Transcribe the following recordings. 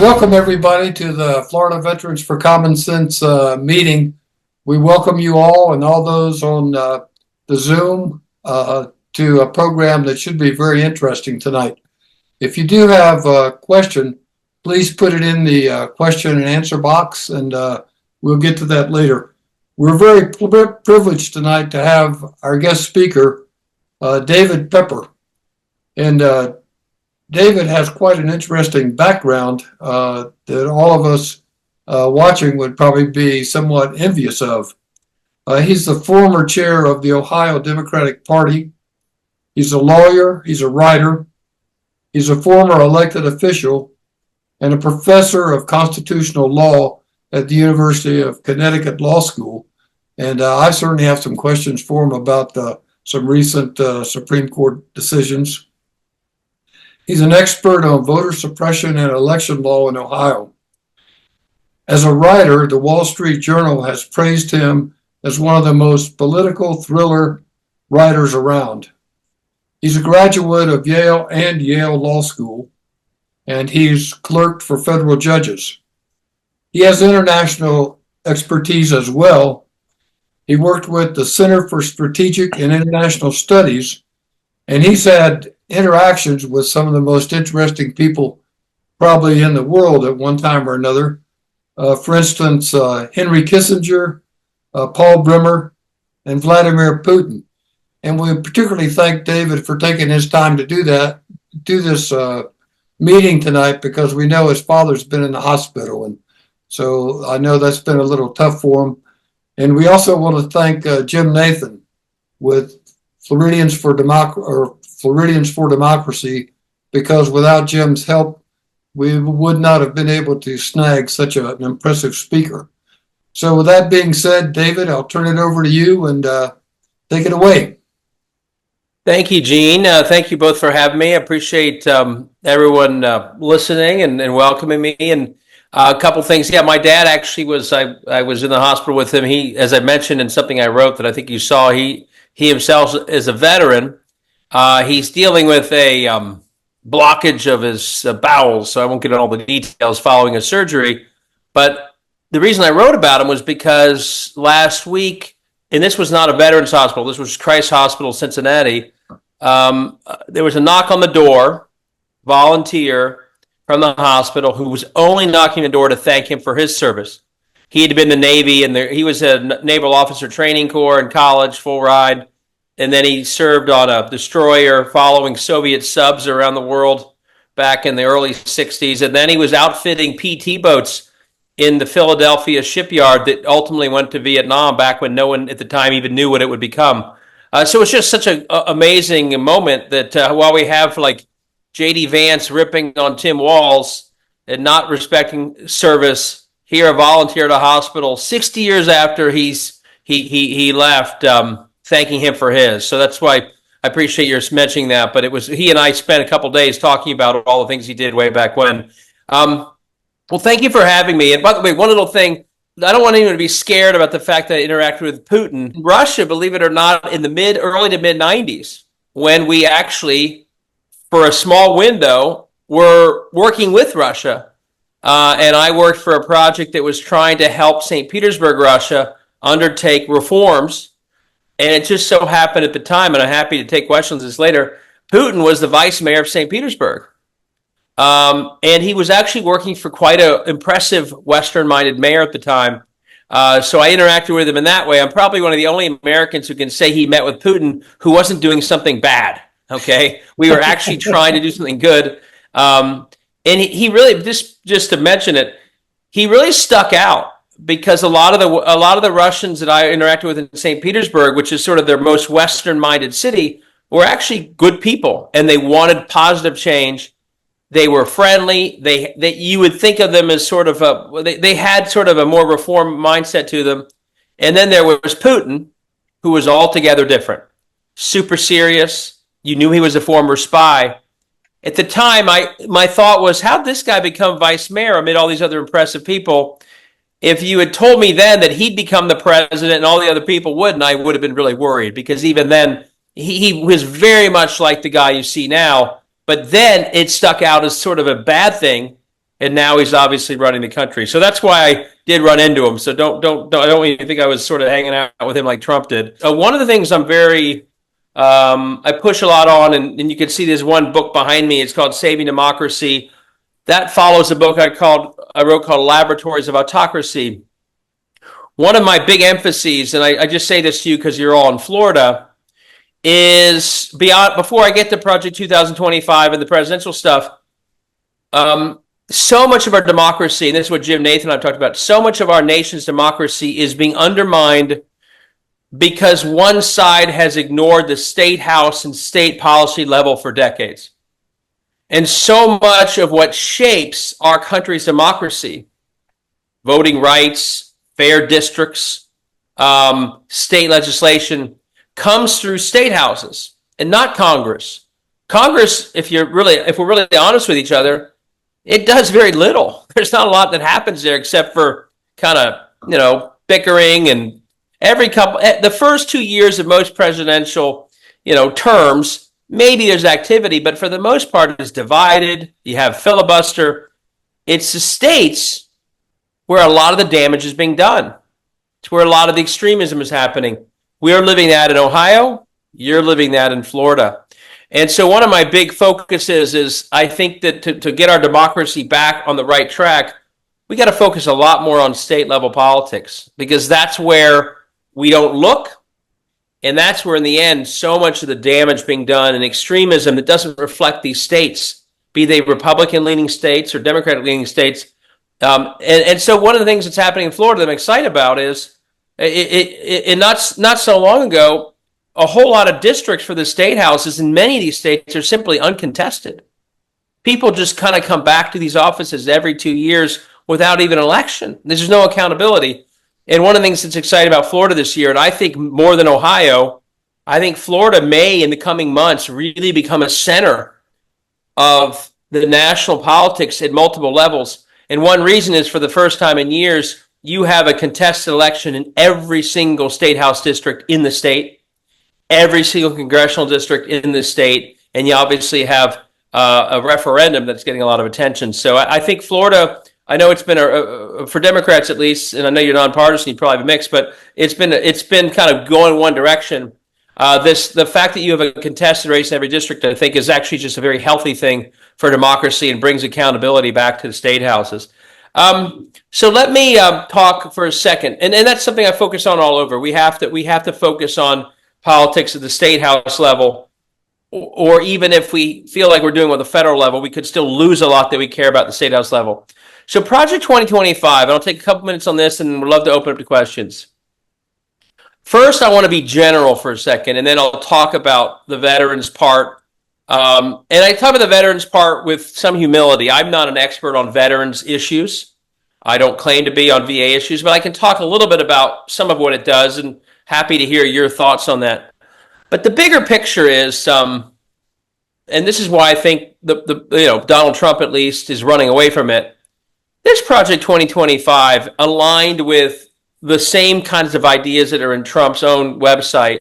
Welcome everybody to the Florida Veterans for Common Sense meeting. We welcome you all and all those on the Zoom to a program that should be very interesting tonight. If you do have a question, please put it in the question and answer box, and we'll get to that later. We're very privileged tonight to have our guest speaker, David Pepper. And David has quite an interesting background that all of us watching would probably be somewhat envious of. He's the former chair of the Ohio Democratic Party. He's a lawyer, he's a writer, he's a former elected official, and a professor of constitutional law at the University of Connecticut Law School. And I certainly have some questions for him about some recent Supreme Court decisions. He's an expert on voter suppression and election law in Ohio. As a writer, the Wall Street Journal has praised him as one of the most political thriller writers around. He's a graduate of Yale and Yale Law School, and he's clerked for federal judges. He has international expertise as well. He worked with the Center for Strategic and International Studies, and he's had interactions with some of the most interesting people probably in the world at one time or another. For instance, Henry Kissinger, Paul Bremer, and Vladimir Putin. And we particularly thank David for taking his time to do this meeting tonight, because we know his father's been in the hospital. And so I know that's been a little tough for him. And we also want to thank Jim Nathan with Floridians for Democracy, because without Jim's help, we would not have been able to snag such an impressive speaker. So with that being said, David, I'll turn it over to you and take it away. Thank you, Gene. Thank you both for having me. I appreciate everyone listening and welcoming me. And a couple things. Yeah, my dad actually I was in the hospital with him. He, as I mentioned in something I wrote that I think you saw, he himself is a veteran. He's dealing with a blockage of his bowels, so I won't get into all the details following a surgery. But the reason I wrote about him was because last week, and this was not a veterans hospital, this was Christ Hospital, Cincinnati, there was a knock on the door, volunteer from the hospital who was only knocking the door to thank him for his service. He had been in the Navy, and he was a Naval Officer Training Corps in college, full ride. And then he served on a destroyer following Soviet subs around the world back in the early 60s. And then he was outfitting PT boats in the Philadelphia shipyard that ultimately went to Vietnam back when no one at the time even knew what it would become. So it's just such an amazing moment that while we have like J.D. Vance ripping on Tim Walz and not respecting service, here a volunteer at a hospital 60 years after he left, thanking him for his. So that's why I appreciate your mentioning that. But it was he and I spent a couple days talking about all the things he did way back when. Well, thank you for having me. And by the way, one little thing, I don't want anyone to be scared about the fact that I interacted with Putin. Russia, believe it or not, in the early to mid 90s, when we actually, for a small window, were working with Russia. And I worked for a project that was trying to help St. Petersburg, Russia, undertake reforms. And it just so happened at the time, and I'm happy to take questions on this later, Putin was the vice mayor of St. Petersburg. And he was actually working for quite an impressive Western-minded mayor at the time. So I interacted with him in that way. I'm probably one of the only Americans who can say he met with Putin who wasn't doing something bad, okay? We were actually trying to do something good. And he really, just to mention it, he really stuck out. Because a lot of the Russians that I interacted with in St. Petersburg, which is sort of their most Western-minded city, were actually good people, and they wanted positive change. They were friendly. You would think of them as sort of they had sort of a more reform mindset to them. And then there was Putin, who was altogether different, super serious. You knew he was a former spy. At the time, my thought was, how'd this guy become vice mayor amid all these other impressive people? If you had told me then that he'd become the president and all the other people wouldn't, I would have been really worried, because even then he was very much like the guy you see now. But then it stuck out as sort of a bad thing and now he's obviously running the country. So that's why I did run into him. So don't I don't even think I was sort of hanging out with him like Trump did. One of the things I'm very I push a lot on, and you can see there's one book behind me. It's called Saving Democracy. That follows a book I wrote called Laboratories of Autocracy. One of my big emphases, and I just say this to you because you're all in Florida, is before I get to Project 2025 and the presidential stuff, so much of our democracy, and this is what Jim Nathan and I talked about, so much of our nation's democracy is being undermined because one side has ignored the state house and state policy level for decades. And so much of what shapes our country's democracy, voting rights, fair districts, state legislation, comes through state houses and not Congress. Congress, if we're really honest with each other, it does very little. There's not a lot that happens there except for kind of, bickering, and the first 2 years of most presidential, terms, maybe there's activity, but for the most part, it's divided. You have filibuster. It's the states where a lot of the damage is being done. It's where a lot of the extremism is happening. We are living that in Ohio. You're living that in Florida. And so one of my big focuses is I think that to get our democracy back on the right track, we got to focus a lot more on state level politics, because that's where we don't look. And that's where, in the end, so much of the damage being done and extremism that doesn't reflect these states, be they Republican-leaning states or Democratic-leaning states. And so one of the things that's happening in Florida that I'm excited about is, not so long ago, a whole lot of districts for the state houses in many of these states are simply uncontested. People just kind of come back to these offices every 2 years without even an election. There's no accountability. And one of the things that's exciting about Florida this year, and I think more than Ohio, I think Florida may, in the coming months, really become a center of the national politics at multiple levels. And one reason is, for the first time in years, you have a contested election in every single state house district in the state, every single congressional district in the state, and you obviously have a referendum that's getting a lot of attention. So I think Florida, I know it's been for Democrats at least, and I know you're nonpartisan, you probably have a mix, but it's been kind of going one direction. The fact that you have a contested race in every district, I think, is actually just a very healthy thing for democracy and brings accountability back to the state houses. So let me talk for a second, and that's something I focus on all over. We have to focus on politics at the state house level, or even if we feel like we're doing it at the federal level, we could still lose a lot that we care about at the state house level. So Project 2025, and I'll take a couple minutes on this, and we'd love to open up to questions. First, I want to be general for a second, and then I'll talk about the veterans part. And I talk about the veterans part with some humility. I'm not an expert on veterans issues. I don't claim to be on VA issues, but I can talk a little bit about some of what it does, and happy to hear your thoughts on that. But the bigger picture is, and this is why I think Donald Trump at least is running away from it. This Project 2025, aligned with the same kinds of ideas that are in Trump's own website,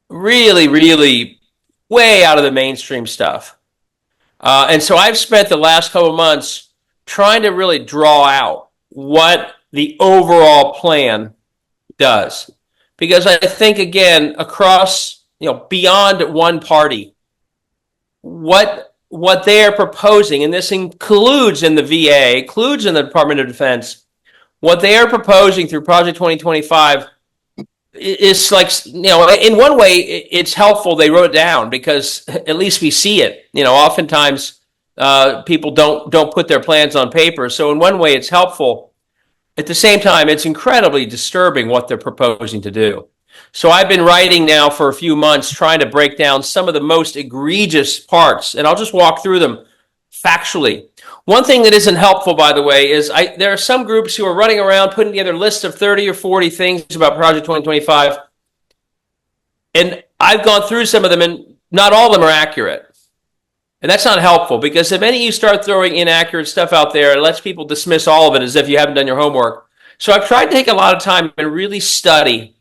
really, really way out of the mainstream stuff. And so I've spent the last couple of months trying to really draw out what the overall plan does. Because I think, again, across, beyond one party, what they are proposing, and this includes in the VA, includes in the Department of Defense, what they are proposing through Project 2025 is like, in one way, it's helpful they wrote it down, because at least we see it. Oftentimes people don't put their plans on paper. So in one way, it's helpful. At the same time, it's incredibly disturbing what they're proposing to do. So I've been writing now for a few months, trying to break down some of the most egregious parts, and I'll just walk through them factually. One thing that isn't helpful, by the way, is there are some groups who are running around putting together lists of 30 or 40 things about Project 2025, and I've gone through some of them, and not all of them are accurate. And that's not helpful, because if any of you start throwing inaccurate stuff out there, it lets people dismiss all of it as if you haven't done your homework. So I've tried to take a lot of time and really study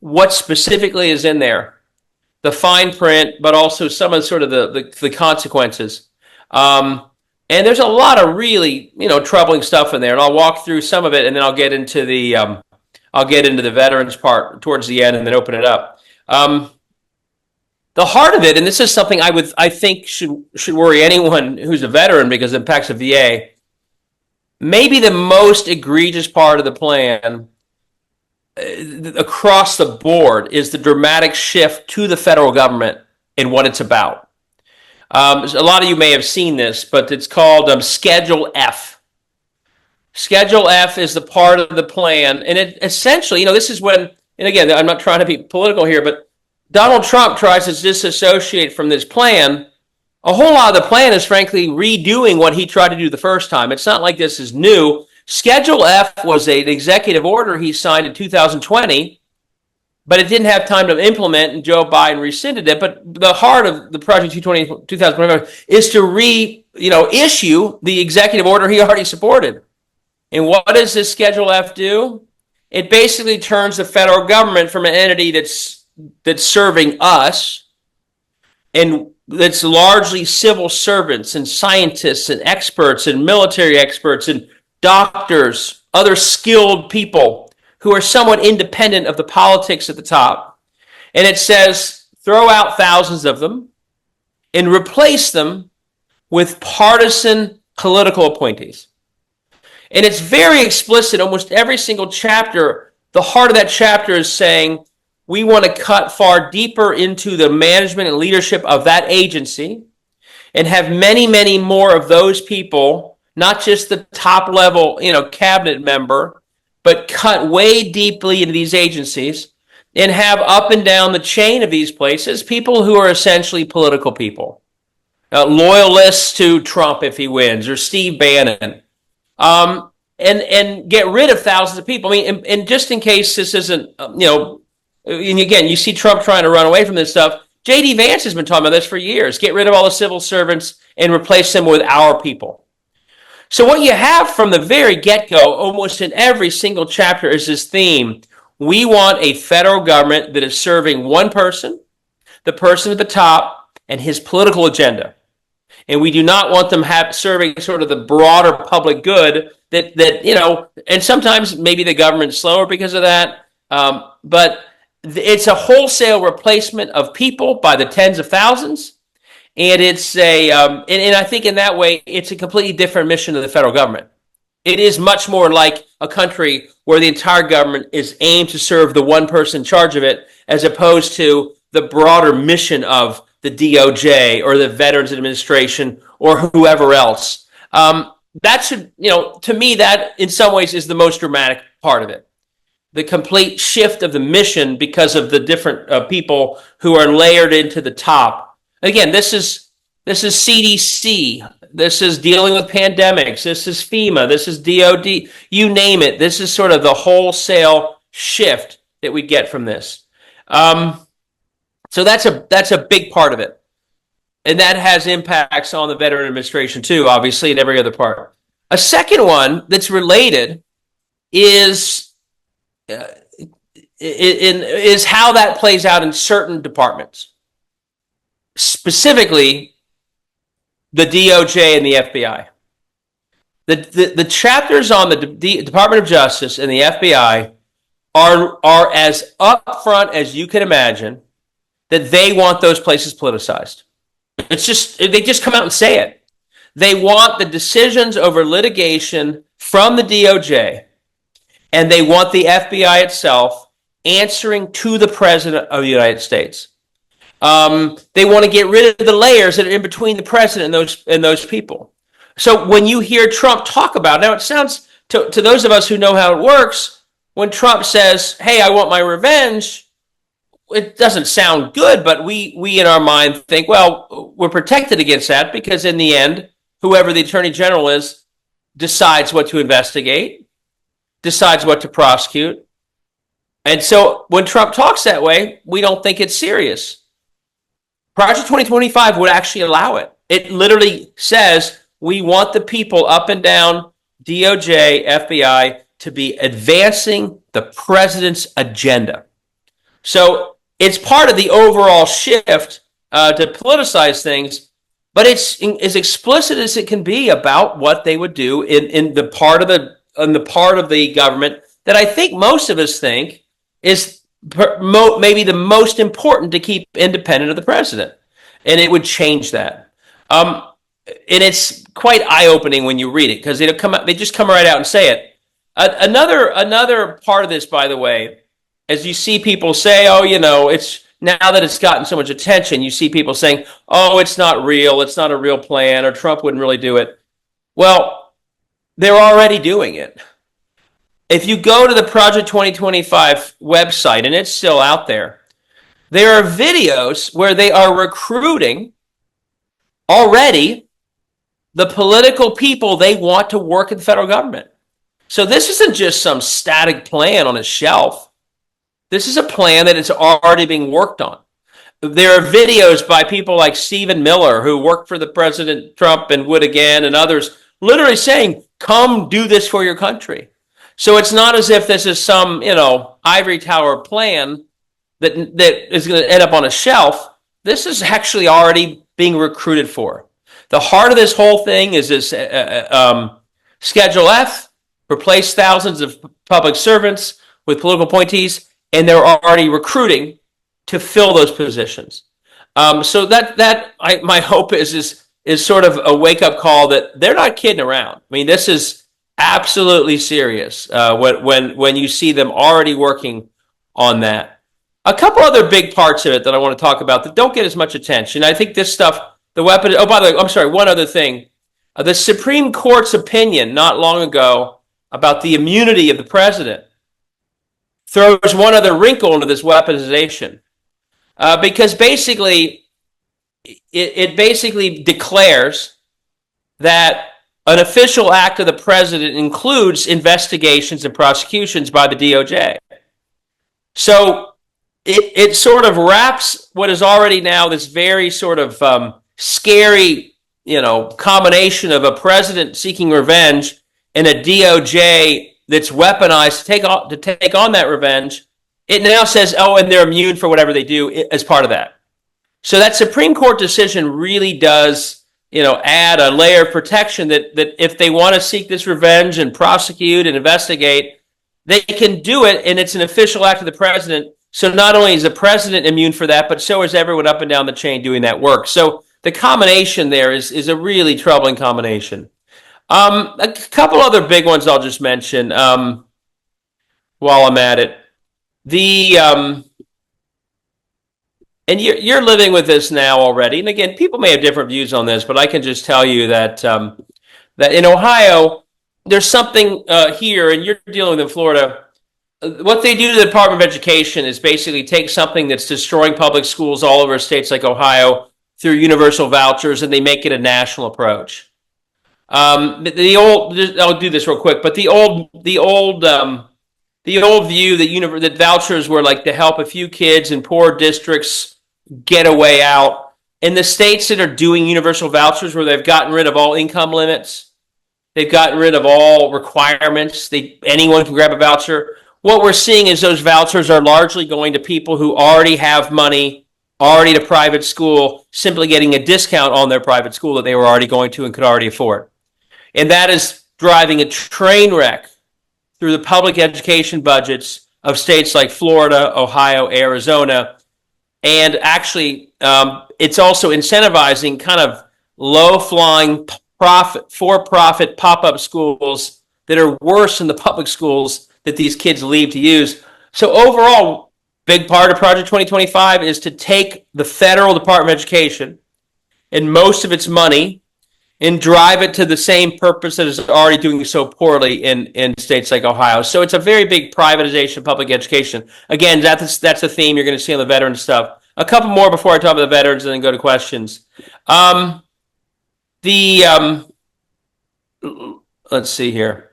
what specifically is in there, the fine print, but also some of sort of the consequences. And there's a lot of really, troubling stuff in there. And I'll walk through some of it, and then I'll get into the veterans part towards the end, and then open it up. The heart of it, and this is something I think should worry anyone who's a veteran because it impacts the VA. Maybe the most egregious part of the plan across the board is the dramatic shift to the federal government and what it's about. A lot of you may have seen this, but it's called Schedule F. Schedule F is the part of the plan, and it essentially, this is when, and again, I'm not trying to be political here, but Donald Trump tries to disassociate from this plan. A whole lot of the plan is frankly redoing what he tried to do the first time. It's not like this is new. Schedule F was an executive order he signed in 2020, but it didn't have time to implement, and Joe Biden rescinded it. But the heart of the Project 2025 is to issue the executive order he already supported. And what does this Schedule F do? It basically turns the federal government from an entity that's serving us and that's largely civil servants and scientists and experts and military experts and doctors, other skilled people who are somewhat independent of the politics at the top. And it says, throw out thousands of them and replace them with partisan political appointees. And it's very explicit, almost every single chapter. The heart of that chapter is saying, we want to cut far deeper into the management and leadership of that agency and have many, many more of those people, not just the top level, cabinet member, but cut way deeply into these agencies and have up and down the chain of these places people who are essentially political people, loyalists to Trump if he wins, or Steve Bannon, and get rid of thousands of people. I mean, and just in case this isn't, and again, you see Trump trying to run away from this stuff. J.D. Vance has been talking about this for years. Get rid of all the civil servants and replace them with our people. So what you have from the very get-go, almost in every single chapter, is this theme. We want a federal government that is serving one person, the person at the top, and his political agenda. And we do not want them serving sort of the broader public good that and sometimes maybe the government's slower because of that, but it's a wholesale replacement of people by the tens of thousands, and it's and I think in that way it's a completely different mission of the federal government. It is much more like a country where the entire government is aimed to serve the one person in charge of it, as opposed to the broader mission of the DOJ or the Veterans Administration or whoever else. That should, to me, that in some ways is the most dramatic part of it. The complete shift of the mission because of the different people who are layered into the top. Again, this is CDC. This is dealing with pandemics. This is FEMA. This is DOD. You name it. This is sort of the wholesale shift that we get from this. So that's a big part of it. And that has impacts on the Veteran Administration too, obviously, and every other part. A second one that's related is how that plays out in certain departments, specifically the DOJ and the FBI. The chapters on the Department of Justice and the FBI are as upfront as you can imagine that they want those places politicized. They just come out and say it. They want the decisions over litigation from the DOJ, and they want the FBI itself answering to the President of the United States. They want to get rid of the layers that are in between the President and those people. So when you hear Trump talk about, now it sounds, to those of us who know how it works, when Trump says, hey, I want my revenge, it doesn't sound good, but we in our mind think, well, we're protected against that because in the end, whoever the Attorney General is decides what to investigate, decides what to prosecute. And so when Trump talks that way, we don't think it's serious. Project 2025 would actually allow it. It literally says we want the people up and down DOJ, FBI to be advancing the president's agenda. So it's part of the overall shift to politicize things. but it's as explicit as it can be about what they would do in the part of the government that I think most of us think is maybe the most important to keep independent of the president, and it would change that. And it's quite eye-opening when you read it because they just come right out and say it. Another part of this, by the way, as you see people say, "Oh, it's now that it's gotten so much attention," you see people saying, "Oh, it's not real. It's not a real plan, or Trump wouldn't really do it." Well, they're already doing it. If you go to the Project 2025 website, and it's still out there are videos where they are recruiting already the political people they want to work in the federal government. So this isn't just some static plan on a shelf. This is a plan that is already being worked on. There are videos by people like Stephen Miller, who worked for the President Trump and would again, and others, literally saying, "Come do this for your country." So it's not as if this is some, ivory tower plan that is going to end up on a shelf. This is actually already being recruited for. The heart of this whole thing is this Schedule F, replace thousands of public servants with political appointees, and they're already recruiting to fill those positions. So my hope is sort of a wake-up call that they're not kidding around. I mean, this is absolutely serious when you see them already working on that. A couple other big parts of it that I want to talk about that don't get as much attention. I think this stuff, the weapon. Oh, by the way, I'm sorry. One other thing, the Supreme Court's opinion not long ago about the immunity of the president throws one other wrinkle into this weaponization, because basically it basically declares that an official act of the president includes investigations and prosecutions by the DOJ. So it sort of wraps what is already now this very sort of scary, combination of a president seeking revenge and a DOJ that's weaponized to take on that revenge. It now says, oh, and they're immune for whatever they do as part of that. So that Supreme Court decision really does, add a layer of protection that if they want to seek this revenge and prosecute and investigate, they can do it, and it's an official act of the president. So not only is the president immune for that, but so is everyone up and down the chain doing that work. So the combination there is a really troubling combination. A couple other big ones I'll just mention while I'm at it. And you're living with this now already. And again, people may have different views on this, but I can just tell you that that in Ohio, there's something here, and you're dealing with in Florida. What they do to the Department of Education is basically take something that's destroying public schools all over states like Ohio through universal vouchers, and they make it a national approach. I'll do this real quick, but the old view that vouchers were like to help a few kids in poor districts get a way out. In the states that are doing universal vouchers, where they've gotten rid of all income limits, they've gotten rid of all requirements, anyone can grab a voucher. What we're seeing is those vouchers are largely going to people who already have money, already to private school, simply getting a discount on their private school that they were already going to and could already afford. And that is driving a train wreck through the public education budgets of states like Florida, Ohio, Arizona. And actually, it's also incentivizing kind of low-flying for-profit pop-up schools that are worse than the public schools that these kids leave to use. So overall, big part of Project 2025 is to take the federal Department of Education and most of its money and drive it to the same purpose that is already doing so poorly in states like Ohio. So it's a very big privatization of public education. Again, that's the theme you're going to see on the veteran stuff. A couple more before I talk about the veterans and then go to questions. Let's see here.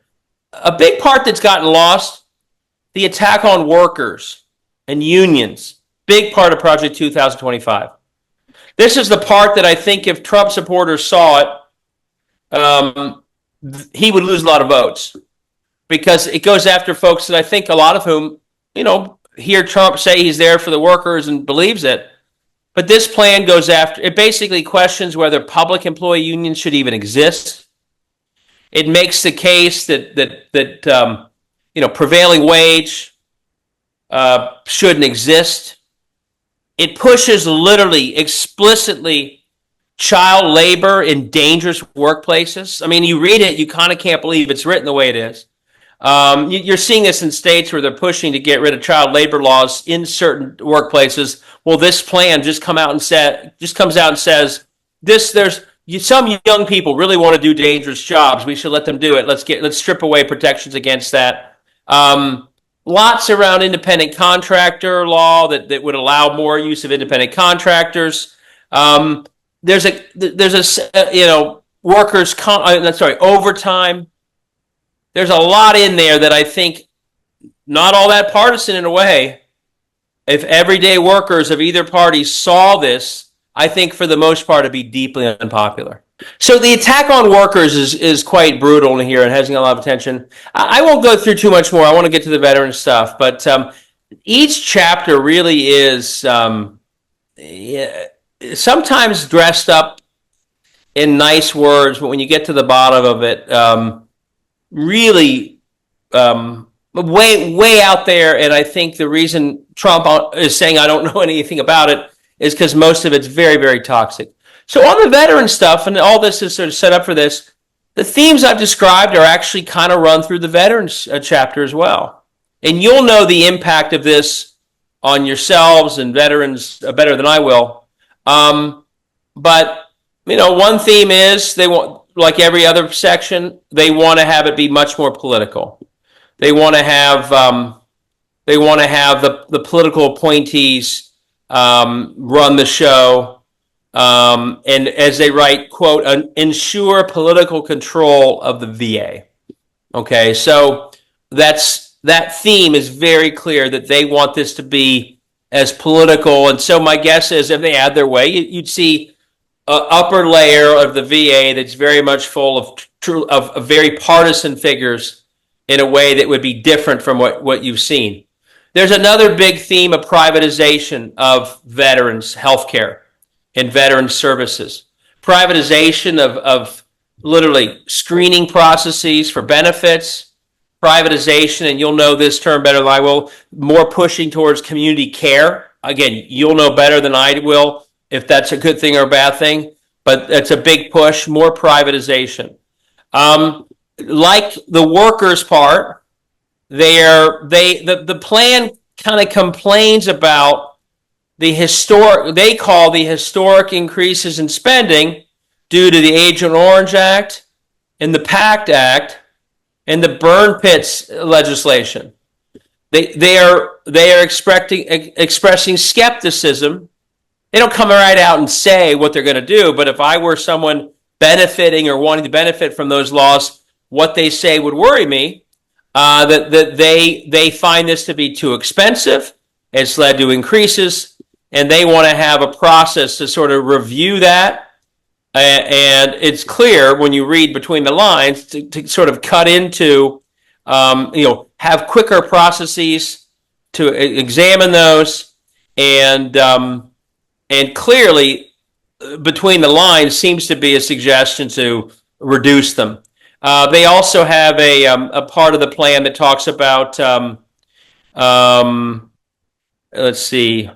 A big part that's gotten lost, the attack on workers and unions. Big part of Project 2025. This is the part that I think if Trump supporters saw it, he would lose a lot of votes, because it goes after folks that I think a lot of whom, hear Trump say he's there for the workers and believes it. But this plan goes after, it basically questions whether public employee unions should even exist. It makes the case that prevailing wage shouldn't exist. It pushes literally, explicitly child labor in dangerous workplaces. I mean, you read it, you kind of can't believe it's written the way it is. You're seeing this in states where they're pushing to get rid of child labor laws in certain workplaces. Well, this plan just comes out and says some young people really want to do dangerous jobs. We should let them do it. Let's strip away protections against that. Lots around independent contractor law that would allow more use of independent contractors. There's overtime. There's a lot in there that I think not all that partisan in a way. If everyday workers of either party saw this, I think for the most part it'd be deeply unpopular. So the attack on workers is quite brutal in here and has a lot of attention. I won't go through too much more. I want to get to the veteran stuff, but each chapter really is sometimes dressed up in nice words, but when you get to the bottom of it, really way out there. And I think the reason Trump is saying I don't know anything about it is because most of it's very, very toxic. So on the veteran stuff, and all this is sort of set up for this, the themes I've described are actually kind of run through the veterans chapter as well. And you'll know the impact of this on yourselves and veterans better than I will. But one theme is they want, like every other section, they want to have it be much more political. They want to have the political appointees run the show. And as they write, quote, ensure political control of the VA. Okay, so that theme is very clear that they want this to be as political. And so my guess is if they had their way, you'd see an upper layer of the VA that's very much full of very partisan figures in a way that would be different from what you've seen. There's another big theme of privatization of veterans' healthcare and veteran services. Privatization of literally screening processes for benefits, privatization, and you'll know this term better than I will, more pushing towards community care. Again, you'll know better than I will if that's a good thing or a bad thing, but it's a big push, more privatization. Like the workers part, the plan kind of complains about they call the historic increases in spending due to the Agent Orange Act and the PACT Act and the burn pits legislation. They are expressing skepticism. They don't come right out and say what they're going to do, but if I were someone benefiting or wanting to benefit from those laws, what they say would worry me, that they find this to be too expensive. It's led to increases. And they want to have a process to sort of review that. And it's clear when you read between the lines to sort of cut into, have quicker processes to examine those. And clearly, between the lines seems to be a suggestion to reduce them. They also have a part of the plan that talks about, let's see.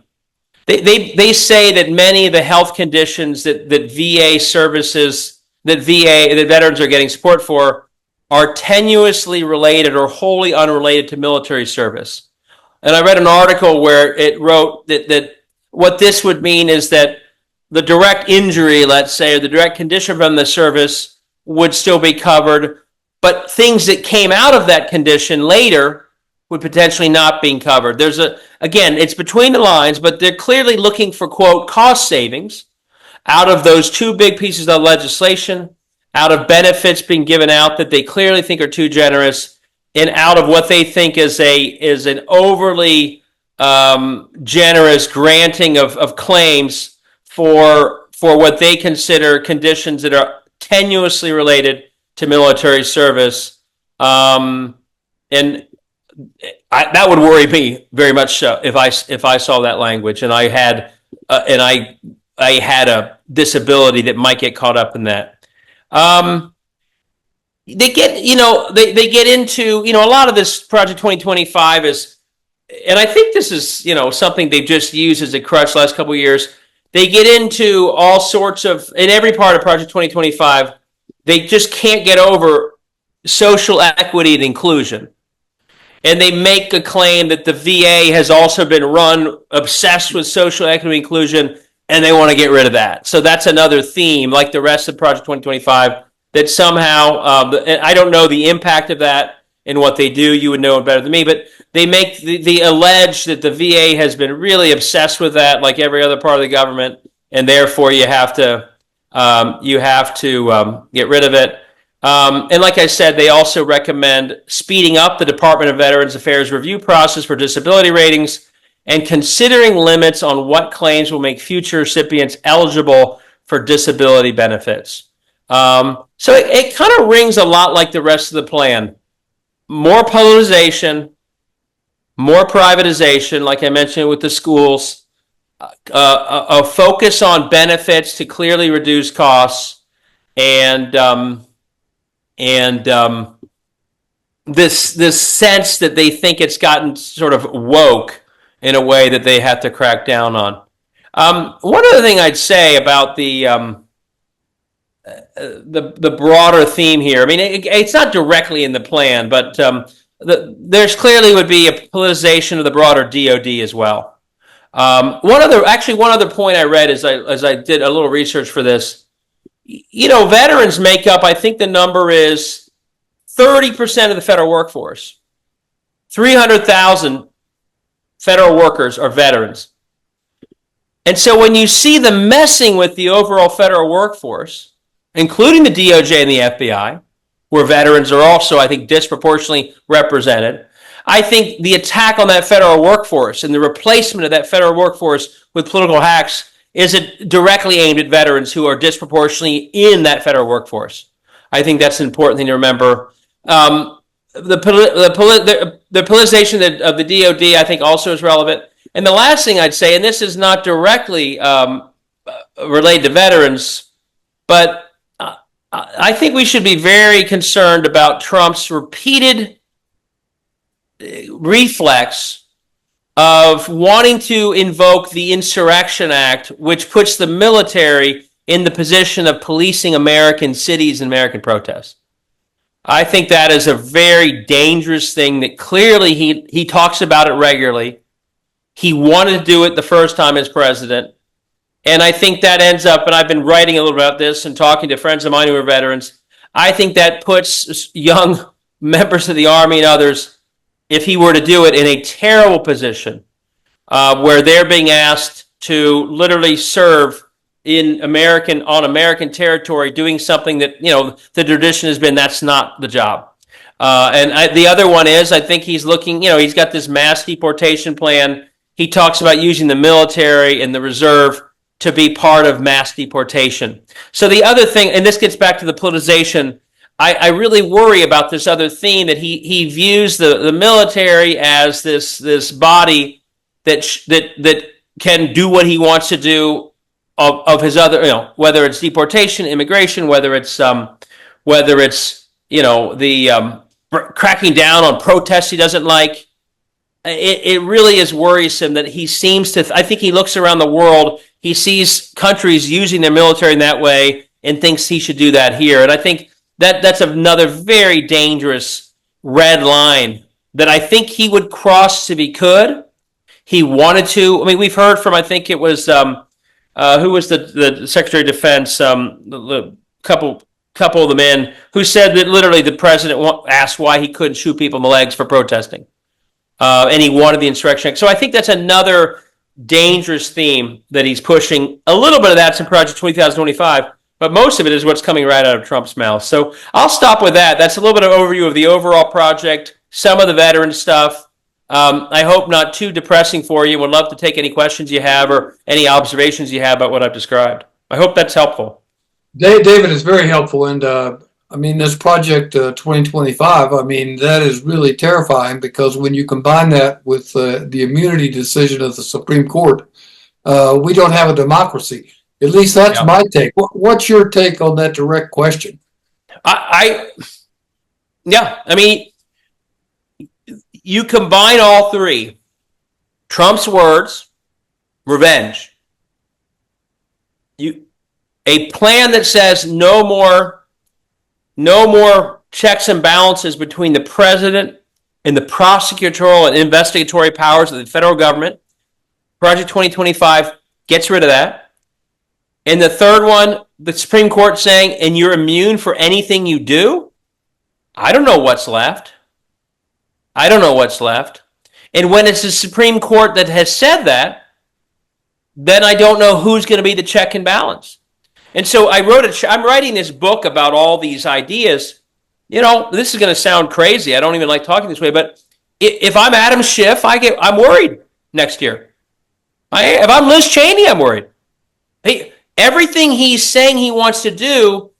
They say that many of the health conditions that VA services, that veterans are getting support for, are tenuously related or wholly unrelated to military service. And I read an article where it wrote that what this would mean is that the direct injury, let's say, or the direct condition from the service would still be covered, but things that came out of that condition later would potentially not being covered. Again, it's between the lines, but they're clearly looking for, quote, cost savings out of those two big pieces of legislation, out of benefits being given out that they clearly think are too generous, and out of what they think is an overly generous granting of claims for what they consider conditions that are tenuously related to military service. And that would worry me very much so if I saw that language and I had and I had a disability that might get caught up in that. They get, they get into, a lot of this Project 2025 is, and I think this is, something they've just used as a crutch the last couple of years. They get into all sorts of, in every part of Project 2025, they just can't get over social equity and inclusion. And they make a claim that the VA has also been run obsessed with social equity and inclusion, and they want to get rid of that. So that's another theme, like the rest of Project 2025, that somehow, I don't know the impact of that and what they do. You would know it better than me, but they make the allege that the VA has been really obsessed with that, like every other part of the government, and therefore you have to get rid of it. And like I said, they also recommend speeding up the Department of Veterans Affairs review process for disability ratings and considering limits on what claims will make future recipients eligible for disability benefits. So it kind of rings a lot like the rest of the plan. More politicization, more privatization, like I mentioned with the schools, a focus on benefits to clearly reduce costs, and this sense that they think it's gotten sort of woke in a way that they have to crack down on. One other thing I'd say about the broader theme here. I mean, it's not directly in the plan, but there's clearly would be a politicization of the broader DoD as well. One other point I read as I did a little research for this. Veterans make up, I think the number is 30% of the federal workforce. 300,000 federal workers are veterans. And so when you see the messing with the overall federal workforce, including the DOJ and the FBI, where veterans are also, I think, disproportionately represented, I think the attack on that federal workforce and the replacement of that federal workforce with political hacks isn't directly aimed at veterans who are disproportionately in that federal workforce. I think that's an important thing to remember. The politicization of the DOD, I think, also is relevant. And the last thing I'd say, and this is not directly related to veterans, but I think we should be very concerned about Trump's repeated reflex of wanting to invoke the Insurrection Act, which puts the military in the position of policing American cities and American protests. I think that is a very dangerous thing that clearly he talks about it regularly. He wanted to do it the first time as president. And I think that ends up, and I've been writing a little about this and talking to friends of mine who are veterans, I think that puts young members of the Army and others, if he were to do it, in a terrible position where they're being asked to literally serve on American territory, doing something that, the tradition has been that's not the job. The other one is, I think he's looking, he's got this mass deportation plan. He talks about using the military and the reserve to be part of mass deportation. So the other thing, and this gets back to the politicization, I really worry about this other theme that he views the military as this body that can do what he wants to do of his other, whether it's deportation, immigration, whether it's the cracking down on protests he doesn't like. It really is worrisome that he seems to, I think he looks around the world, he sees countries using their military in that way and thinks he should do that here. And I think that's another very dangerous red line that I think he would cross if he could. He wanted to. I mean, we've heard from, I think it was, who was the Secretary of Defense, the couple of the men who said that literally the president asked why he couldn't shoot people in the legs for protesting. And he wanted the Insurrection Act. So I think that's another dangerous theme that he's pushing. A little bit of that's in Project 2025, but most of it is what's coming right out of Trump's mouth. So I'll stop with that. That's a little bit of overview of the overall project, some of the veteran stuff. I hope not too depressing for you. Would love to take any questions you have or any observations you have about what I've described. I hope that's helpful. David is very helpful. And this project 2025, that is really terrifying because when you combine that with the immunity decision of the Supreme Court, we don't have a democracy. At least that's Yeah. my take. What's your take on that direct question? Yeah, I mean, you combine all three: Trump's words, revenge, a plan that says no more checks and balances between the president and the prosecutorial and investigatory powers of the federal government. Project 2025 gets rid of that. And the third one, the Supreme Court saying, and you're immune for anything you do. I don't know what's left. And when it's the Supreme Court that has said that, then I don't know who's going to be the check and balance. And so I'm writing this book about all these ideas. This is going to sound crazy. I don't even like talking this way, but if I'm Adam Schiff, I'm worried next year. If I'm Liz Cheney, I'm worried. Everything he's saying he wants to do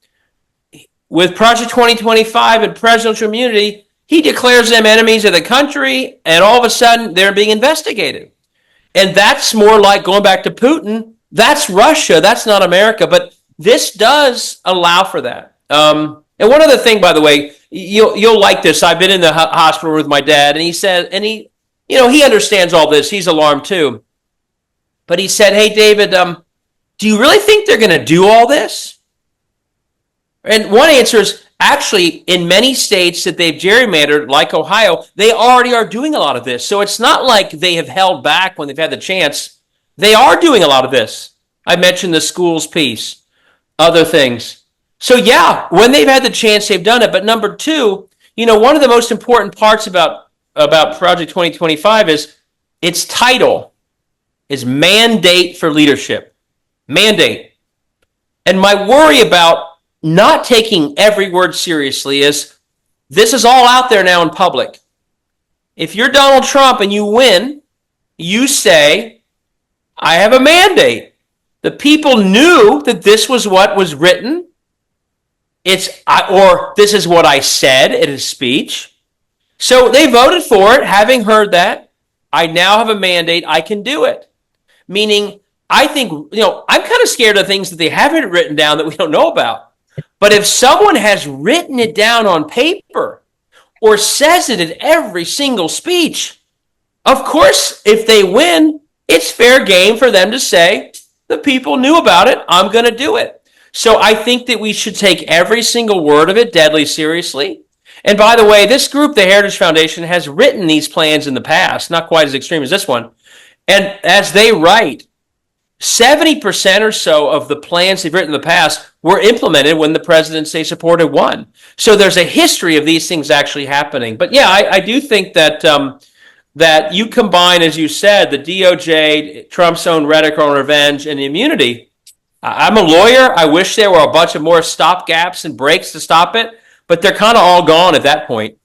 with Project 2025 and presidential immunity, he declares them enemies of the country, and all of a sudden they're being investigated. And that's more like going back to Putin. That's Russia. That's not America. But this does allow for that. And one other thing, by the way, you'll like this. I've been in the hospital with my dad, and he said, and he understands all this. He's alarmed too. But he said, "Hey, David, do you really think they're going to do all this?" And one answer is, actually, in many states that they've gerrymandered, like Ohio, they already are doing a lot of this. So it's not like they have held back when they've had the chance. They are doing a lot of this. I mentioned the schools piece, other things. So yeah, when they've had the chance, they've done it. But number two, one of the most important parts about Project 2025 is its title is Mandate for Leadership. Mandate. And my worry about not taking every word seriously is this is all out there now in public. If you're Donald Trump and you win, you say, I have a mandate. The people knew that this was what was written. Or this is what I said in a speech. So they voted for it. Having heard that, I now have a mandate. I can do it. Meaning, I think, I'm kind of scared of things that they haven't written down that we don't know about. But if someone has written it down on paper or says it in every single speech, of course, if they win, it's fair game for them to say, the people knew about it, I'm going to do it. So I think that we should take every single word of it deadly seriously. And by the way, this group, the Heritage Foundation, has written these plans in the past, not quite as extreme as this one. And as they write, 70% or so of the plans they've written in the past were implemented when the presidents they supported won. So there's a history of these things actually happening. But yeah, I do think that that you combine, as you said, the DOJ, Trump's own rhetoric on revenge, and the immunity. I'm a lawyer. I wish there were a bunch of more stop gaps and breaks to stop it, but they're kind of all gone at that point.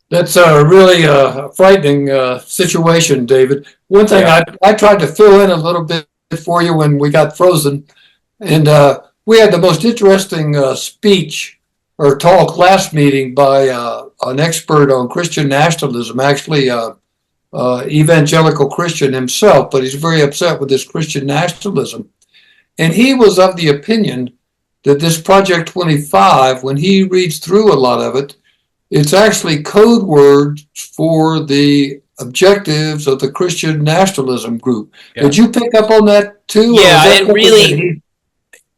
That's a really frightening situation, David. One thing I tried to fill in a little bit for you when we got frozen, and we had the most interesting speech or talk last meeting by an expert on Christian nationalism, actually evangelical Christian himself, but he's very upset with this Christian nationalism. And he was of the opinion that this Project 25, when he reads through a lot of it, it's actually code words for the objectives of the Christian nationalism group. Yeah. Did you pick up on that too? Yeah, it really,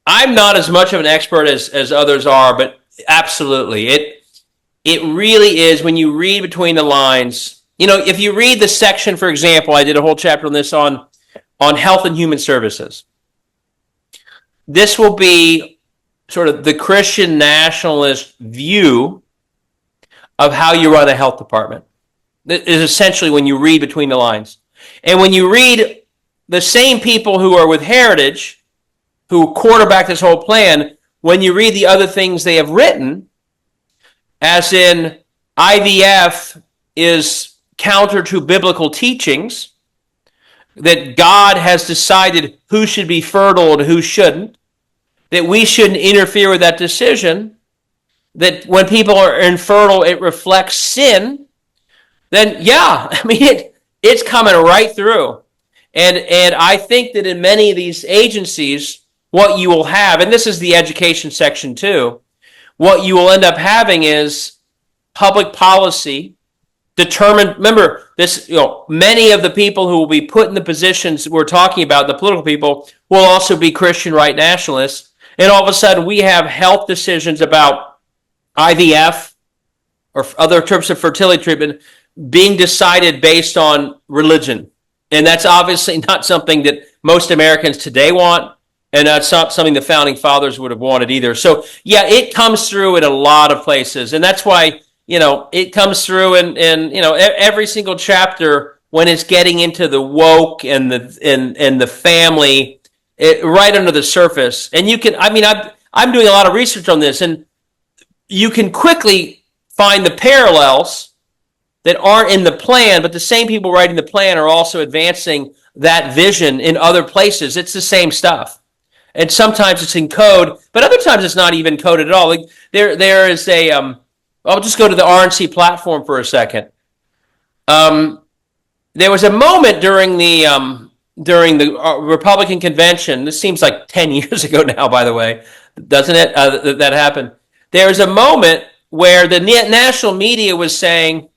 I'm not as much of an expert as others are, but absolutely. It really is, when you read between the lines, if you read the section, for example, I did a whole chapter on this on health and human services. This will be sort of the Christian nationalist view of how you run a health department. It is essentially when you read between the lines. And when you read the same people who are with Heritage, who quarterback this whole plan, when you read the other things they have written, as in IVF is counter to biblical teachings, that God has decided who should be fertile and who shouldn't, that we shouldn't interfere with that decision, that when people are infertile, it reflects sin, then yeah, I mean, it's coming right through. And I think that in many of these agencies, what you will have, and this is the education section too, what you will end up having is public policy determined. Remember this, many of the people who will be put in the positions we're talking about, the political people, will also be Christian right nationalists. And all of a sudden we have health decisions about IVF or other types of fertility treatment being decided based on religion. And that's obviously not something that most Americans today want. And that's not something the founding fathers would have wanted either. So, yeah, it comes through in a lot of places. And that's why, it comes through in every single chapter when it's getting into the woke and the family, right under the surface. And I'm doing a lot of research on this, and you can quickly find the parallels that aren't in the plan, but the same people writing the plan are also advancing that vision in other places. It's the same stuff. And sometimes it's in code, but other times it's not even coded at all. Like there is I'll just go to the RNC platform for a second. There was a moment during the Republican convention. This seems like 10 years ago now, by the way, doesn't it? That happened. There was a moment where the national media was saying,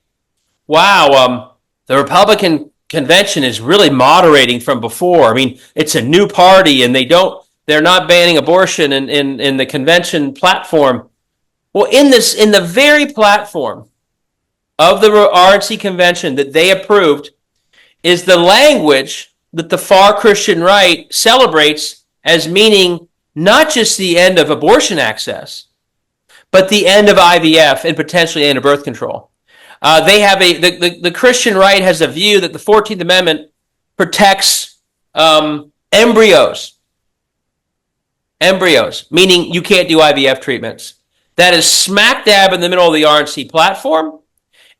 wow, the Republican convention is really moderating from before. I mean, it's a new party, and they're not banning abortion in the convention platform. Well, in the very platform of the RNC convention that they approved is the language that the far Christian right celebrates as meaning not just the end of abortion access, but the end of IVF and potentially end of birth control. They have the Christian right has a view that the 14th Amendment protects embryos, meaning you can't do IVF treatments. That is smack dab in the middle of the RNC platform.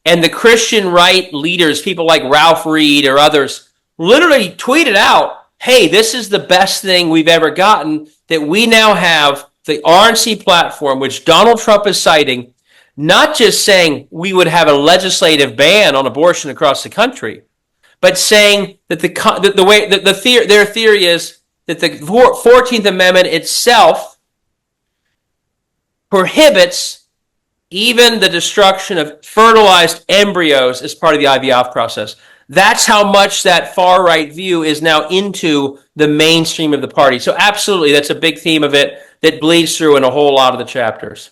And the Christian right leaders, people like Ralph Reed or others, literally tweeted out, hey, this is the best thing we've ever gotten, that we now have the RNC platform, which Donald Trump is citing, not just saying we would have a legislative ban on abortion across the country, but saying that their theory is that the 14th Amendment itself prohibits even the destruction of fertilized embryos as part of the IVF process. That's how much that far-right view is now into the mainstream of the party. So absolutely, that's a big theme of it that bleeds through in a whole lot of the chapters.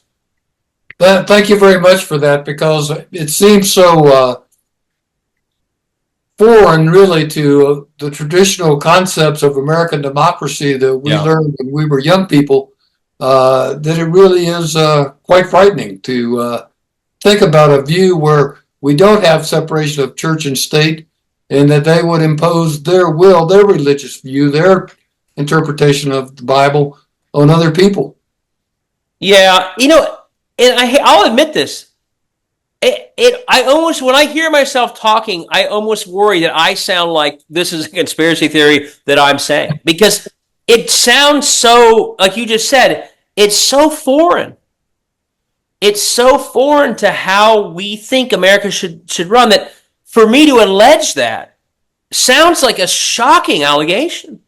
Thank you very much for that, because it seems so foreign, really, to the traditional concepts of American democracy that we learned when we were young people, that it really is quite frightening to think about a view where we don't have separation of church and state, and that they would impose their will, their religious view, their interpretation of the Bible on other people. Yeah, and I'll admit this. I almost, when I hear myself talking, I almost worry that I sound like this is a conspiracy theory that I'm saying, because it sounds so, like you just said, it's so foreign. It's so foreign to how we think America should run, that for me to allege that sounds like a shocking allegation.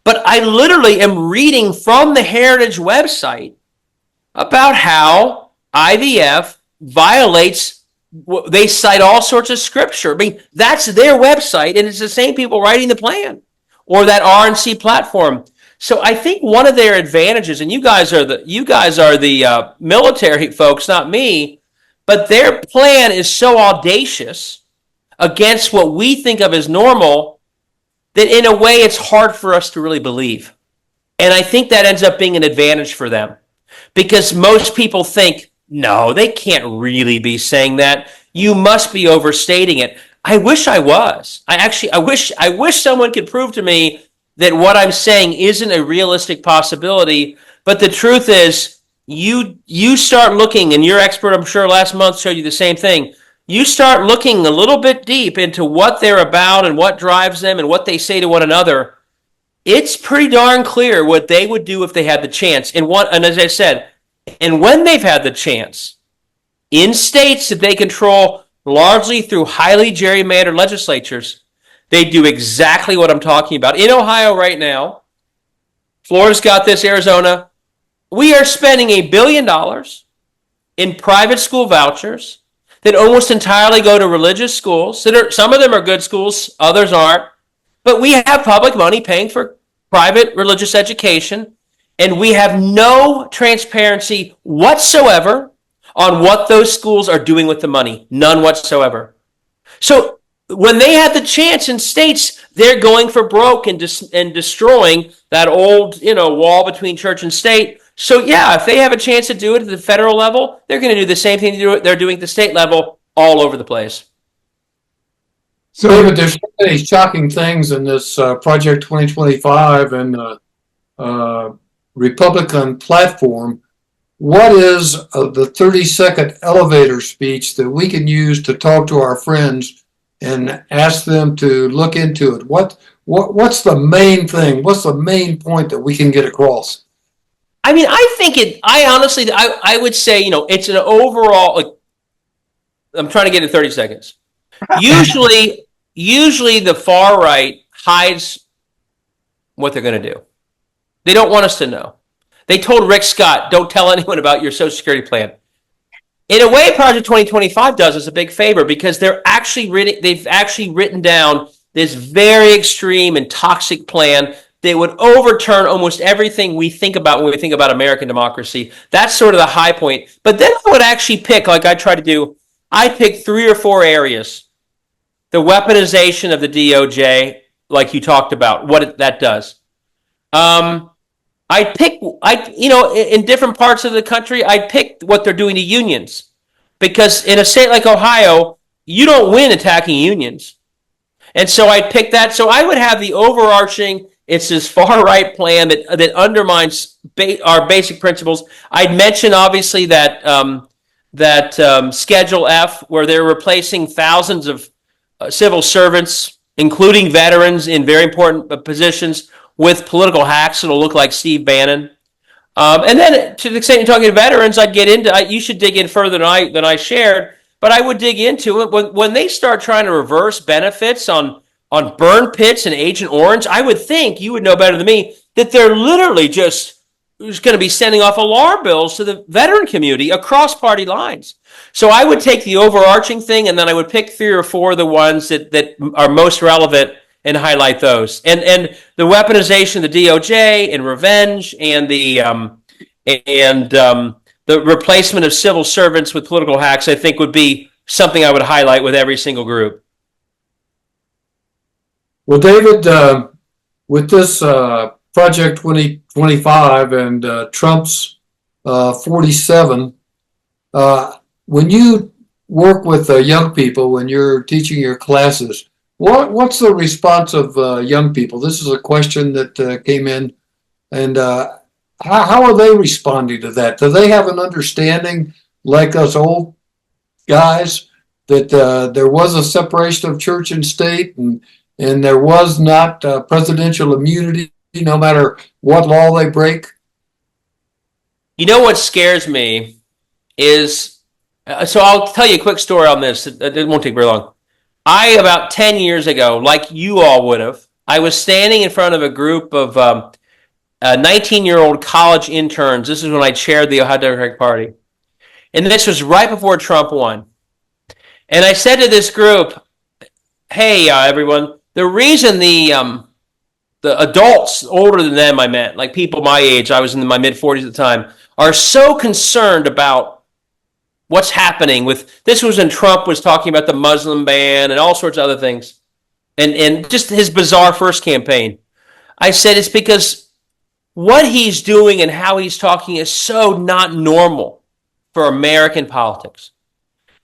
But I literally am reading from the Heritage website about how IVF violates, they cite all sorts of scripture. I mean, that's their website, and it's the same people writing the plan or that RNC platform. So I think one of their advantages, and you guys are the military folks, not me, but their plan is so audacious against what we think of as normal that in a way it's hard for us to really believe. And I think that ends up being an advantage for them, because most people think, no, they can't really be saying that. You must be overstating it. I wish I was. I wish someone could prove to me that what I'm saying isn't a realistic possibility. But the truth is, you start looking, and your expert, I'm sure, last month showed you the same thing. You start looking a little bit deep into what they're about and what drives them and what they say to one another. It's pretty darn clear what they would do if they had the chance. And as I said, and when they've had the chance, in states that they control largely through highly gerrymandered legislatures, they do exactly what I'm talking about. In Ohio right now, Florida's got this, Arizona. We are spending $1 billion in private school vouchers that almost entirely go to religious schools. Some of them are good schools, others aren't. But we have public money paying for private religious education, and we have no transparency whatsoever on what those schools are doing with the money. None whatsoever. So when they have the chance in states, they're going for broke and destroying that old, wall between church and state. So yeah, if they have a chance to do it at the federal level, they're going to do the same thing they're doing at the state level all over the place. So, David, there's so many shocking things in this Project 2025 and Republican platform. What is the 30-second elevator speech that we can use to talk to our friends and ask them to look into it? What's the main thing? What's the main point that we can get across? I mean, I honestly would say, it's an overall, I'm trying to get in 30 seconds. Usually the far right hides what they're going to do. They don't want us to know. They told Rick Scott, don't tell anyone about your Social Security plan. In a way, Project 2025 does us a big favor because they've actually written down this very extreme and toxic plan that would overturn almost everything we think about when we think about American democracy. That's sort of the high point. But then I would actually pick, like I try to do, I pick 3 or 4 areas. The weaponization of the DOJ, like you talked about, what that does. In different parts of the country, I picked what they're doing to unions. Because in a state like Ohio, you don't win attacking unions. And so I picked that. So I would have the overarching, it's this far-right plan that undermines our basic principles. I'd mention, obviously, that Schedule F, where they're replacing thousands of civil servants, including veterans in very important positions, with political hacks that'll look like Steve Bannon. And then, to the extent you're talking to veterans, I'd get into. You should dig in further than I shared, but I would dig into it when they start trying to reverse benefits on burn pits and Agent Orange. I would think you would know better than me that they're literally just going to be sending off alarm bells to the veteran community across party lines. So I would take the overarching thing, and then I would pick 3 or 4 of the ones that are most relevant and highlight those. And the weaponization of the DOJ and revenge and the replacement of civil servants with political hacks, I think, would be something I would highlight with every single group. Well, David, with this Project 2025 and Trump's 47, when you work with young people, when you're teaching your classes, what's the response of young people? This is a question that came in, and how are they responding to that? Do they have an understanding, like us old guys, that there was a separation of church and state, and there was not presidential immunity, no matter what law they break? You know what scares me is, so I'll tell you a quick story on this. It won't take very long. About 10 years ago, like you all would have, I was standing in front of a group of 19-year-old college interns. This is when I chaired the Ohio Democratic Party. And this was right before Trump won. And I said to this group, hey, everyone, the reason the adults older than them, I meant, like people my age, I was in my mid-40s at the time, are so concerned about what's happening with, this was when Trump was talking about the Muslim ban and all sorts of other things, and just his bizarre first campaign. I said it's because what he's doing and how he's talking is so not normal for American politics.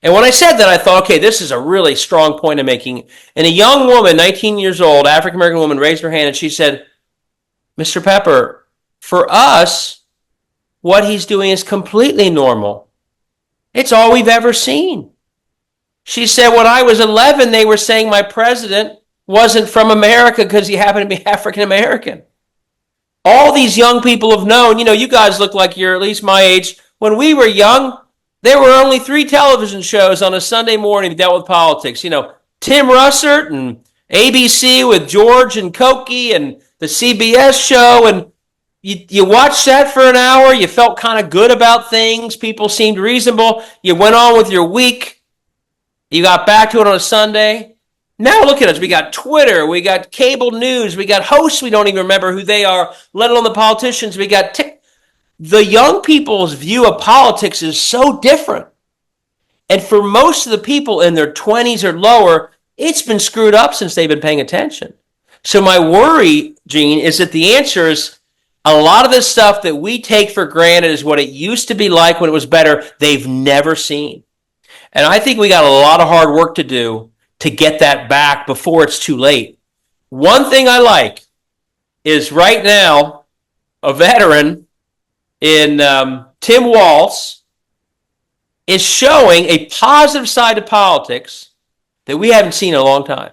And when I said that, I thought, okay, this is a really strong point I'm making. And a young woman, 19 years old, African-American woman, raised her hand and she said, Mr. Pepper, for us, what he's doing is completely normal. It's all we've ever seen. She said, when I was 11, they were saying my president wasn't from America because he happened to be African-American. All these young people have known, you guys look like you're at least my age. When we were young, there were only 3 television shows on a Sunday morning that dealt with politics. Tim Russert and ABC with George and Cokie and the CBS show, and you watched that for an hour. You felt kind of good about things. People seemed reasonable. You went on with your week. You got back to it on a Sunday. Now look at us. We got Twitter. We got cable news. We got hosts we don't even remember who they are, let alone the politicians. We got the young people's view of politics is so different. And for most of the people in their 20s or lower, it's been screwed up since they've been paying attention. So my worry, Gene, is that the answer is a lot of this stuff that we take for granted is what it used to be like when it was better, they've never seen. And I think we got a lot of hard work to do to get that back before it's too late. One thing I like is right now, a veteran in Tim Walz is showing a positive side to politics that we haven't seen in a long time.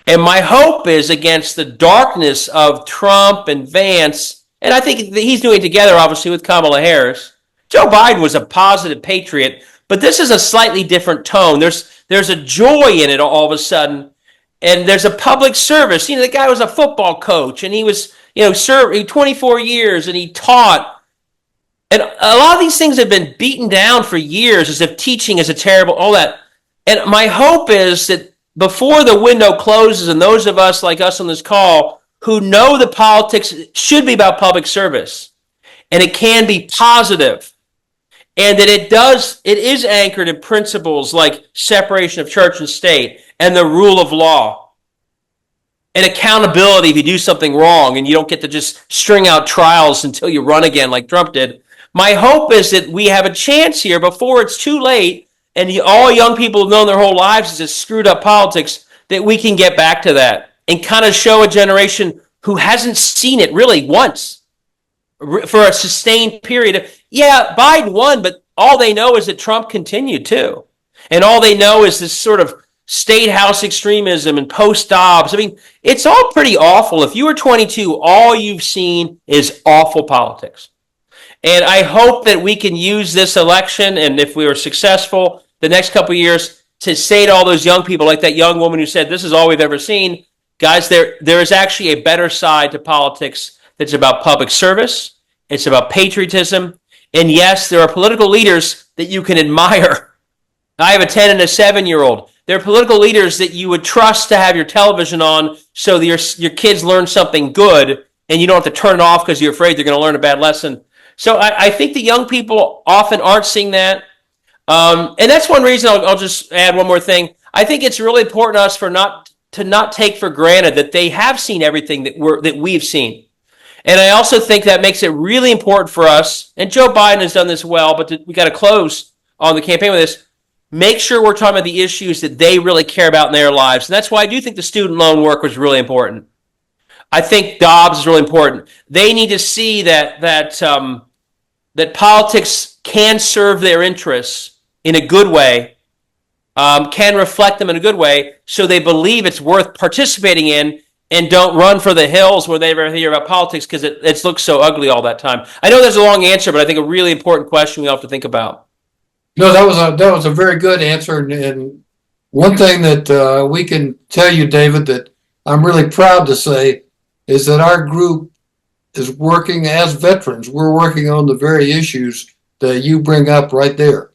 And my hope is against the darkness of Trump and Vance, and I think he's doing it together, obviously, with Kamala Harris. Joe Biden was a positive patriot, but this is a slightly different tone. There's a joy in it all of a sudden, and there's a public service. The guy was a football coach, and he was, serving 24 years, and he taught. And a lot of these things have been beaten down for years as if teaching is a terrible, all that. And my hope is that before the window closes, and those of us like us on this call who know that politics should be about public service, and it can be positive, and that it is anchored in principles like separation of church and state and the rule of law and accountability if you do something wrong and you don't get to just string out trials until you run again like Trump did. My hope is that we have a chance here before it's too late and all young people have known their whole lives is this screwed up politics, that we can get back to that and kind of show a generation who hasn't seen it really once for a sustained period. Yeah, Biden won, but all they know is that Trump continued too. And all they know is this sort of state house extremism and post-Dobbs. I mean, it's all pretty awful. If you were 22, all you've seen is awful politics. And I hope that we can use this election, and if we are successful the next couple of years, to say to all those young people, like that young woman who said, this is all we've ever seen, guys, there is actually a better side to politics that's about public service. It's about patriotism. And yes, there are political leaders that you can admire. I have a 10 and a 7-year-old. There are political leaders that you would trust to have your television on so that your kids learn something good and you don't have to turn it off because you're afraid they're going to learn a bad lesson. So I think the young people often aren't seeing that. And that's one reason I'll just add one more thing. I think it's really important to us to not take for granted that they have seen everything that we've seen. And I also think that makes it really important for us, and Joe Biden has done this well, but we got to close on the campaign with this, make sure we're talking about the issues that they really care about in their lives. And that's why I do think the student loan work was really important. I think Dobbs is really important. They need to see that politics can serve their interests in a good way, can reflect them in a good way, so they believe it's worth participating in and don't run for the hills where they ever hear about politics because it looks so ugly all that time. I know there's a long answer, but I think a really important question we all have to think about. No, that was a very good answer. And one thing that we can tell you, David, that I'm really proud to say is that our group is working as veterans. We're working on the very issues that you bring up right there.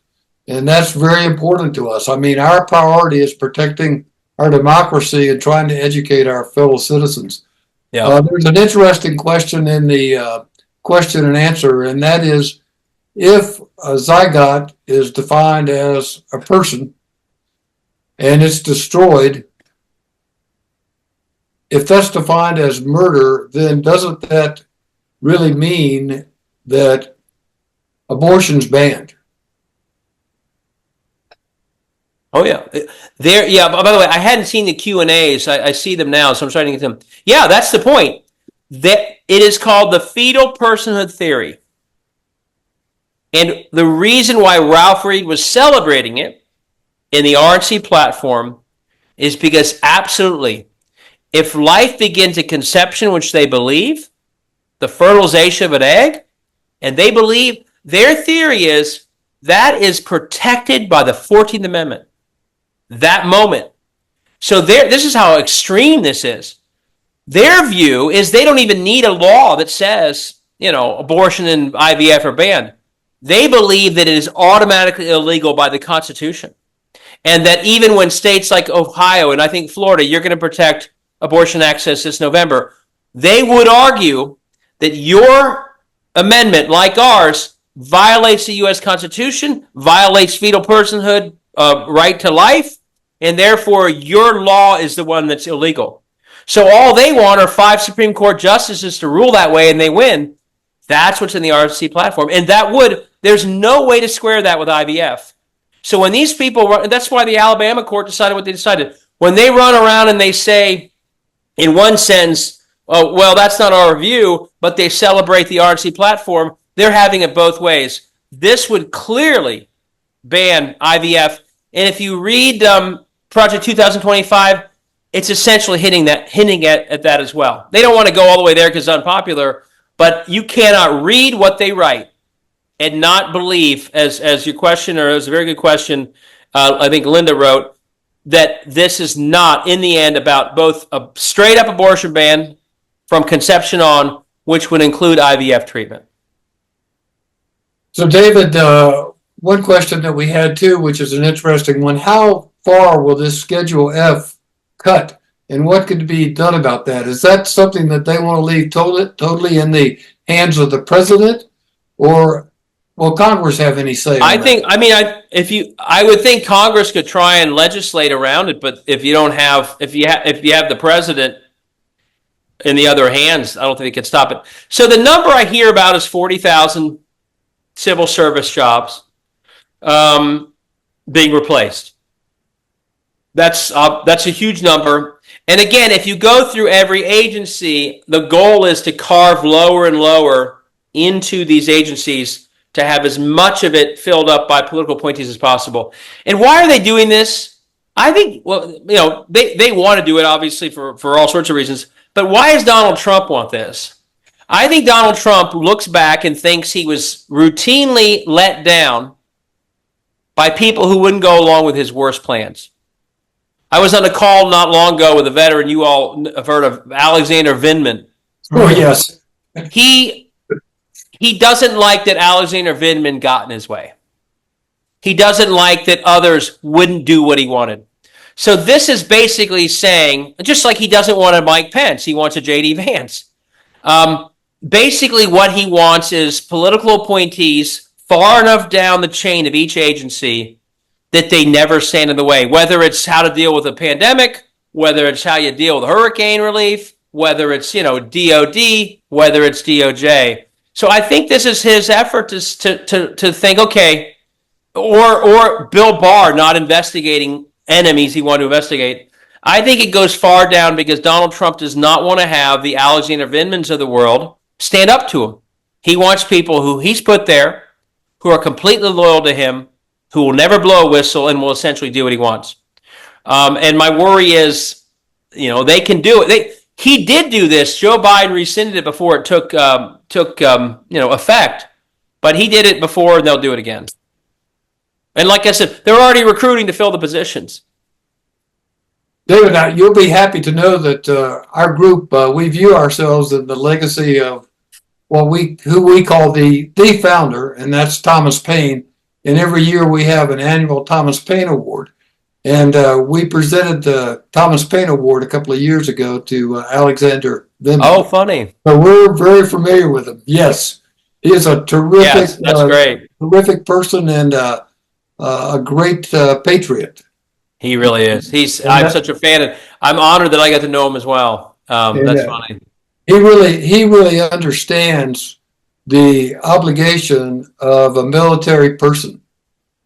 And that's very important to us. I mean, our priority is protecting our democracy and trying to educate our fellow citizens. Yeah. There's an interesting question in the question and answer, and that is, if a zygote is defined as a person and it's destroyed, if that's defined as murder, then doesn't that really mean that abortion's banned? Oh yeah, yeah. By the way, I hadn't seen the Q&As. I see them now, so I'm starting to get them. Yeah, that's the point. That it is called the fetal personhood theory, and the reason why Ralph Reed was celebrating it in the RNC platform is because absolutely, if life begins at conception, which they believe, the fertilization of an egg, and they believe their theory is that is protected by the 14th Amendment. That moment. So this is how extreme this is. Their view is they don't even need a law that says, abortion and IVF are banned. They believe that it is automatically illegal by the Constitution. And that even when states like Ohio and I think Florida, you're going to protect abortion access this November, they would argue that your amendment, like ours, violates the U.S. Constitution, violates fetal personhood right to life, and therefore your law is the one that's illegal. So all they want are 5 Supreme Court justices to rule that way, and they win. That's what's in the RFC platform. And there's no way to square that with IVF. So when these people run, that's why the Alabama court decided what they decided. When they run around and they say, in one sense, oh, well, that's not our view, but they celebrate the RFC platform, they're having it both ways. This would clearly ban IVF. And if you read Project 2025, it's essentially hinting at that as well. They don't want to go all the way there because it's unpopular, but you cannot read what they write and not believe, as your questioner, it was a very good question, I think Linda wrote, that this is not, in the end, about both a straight-up abortion ban from conception on, which would include IVF treatment. So, David, one question that we had too, which is an interesting one, how far will this Schedule F cut, and what could be done about that? Is that something that they want to leave totally in the hands of the president, or will Congress have any say? I would think Congress could try and legislate around it, but if you have the president in the other hands, I don't think they could stop it. So the number I hear about is 40,000 civil service jobs being replaced. That's a huge number. And again, if you go through every agency, the goal is to carve lower and lower into these agencies to have as much of it filled up by political appointees as possible. And why are they doing this? I think, they want to do it, obviously, for all sorts of reasons. But why does Donald Trump want this? I think Donald Trump looks back and thinks he was routinely let down by people who wouldn't go along with his worst plans. I was on a call not long ago with a veteran you all have heard of, Alexander Vindman. Oh, yes. He doesn't like that Alexander Vindman got in his way. He doesn't like that others wouldn't do what he wanted. So this is basically saying, just like he doesn't want a Mike Pence, he wants a J.D. Vance. Basically what he wants is political appointees far enough down the chain of each agency that they never stand in the way, whether it's how to deal with a pandemic, whether it's how you deal with hurricane relief, whether it's, DOD, whether it's DOJ. So I think this is his effort to think, okay, or Bill Barr not investigating enemies he wanted to investigate. I think it goes far down because Donald Trump does not want to have the Alexander Vindmans of the world stand up to him. He wants people who he's put there, who are completely loyal to him, who will never blow a whistle and will essentially do what he wants. And my worry is, they can do it. He did do this. Joe Biden rescinded it before it took effect, but he did it before, and they'll do it again. And like I said, they're already recruiting to fill the positions. David, you'll be happy to know that our group, we view ourselves in the legacy of who we call the founder, and that's Thomas Paine. And every year we have an annual Thomas Paine Award. And we presented the Thomas Paine Award a couple of years ago to Alexander Vindman. Oh, funny. So we're very familiar with him. Yes, he is a terrific, great. Terrific person and a great patriot. He really is. I'm such a fan, and I'm honored that I got to know him as well. That's funny. He really understands the obligation of a military person.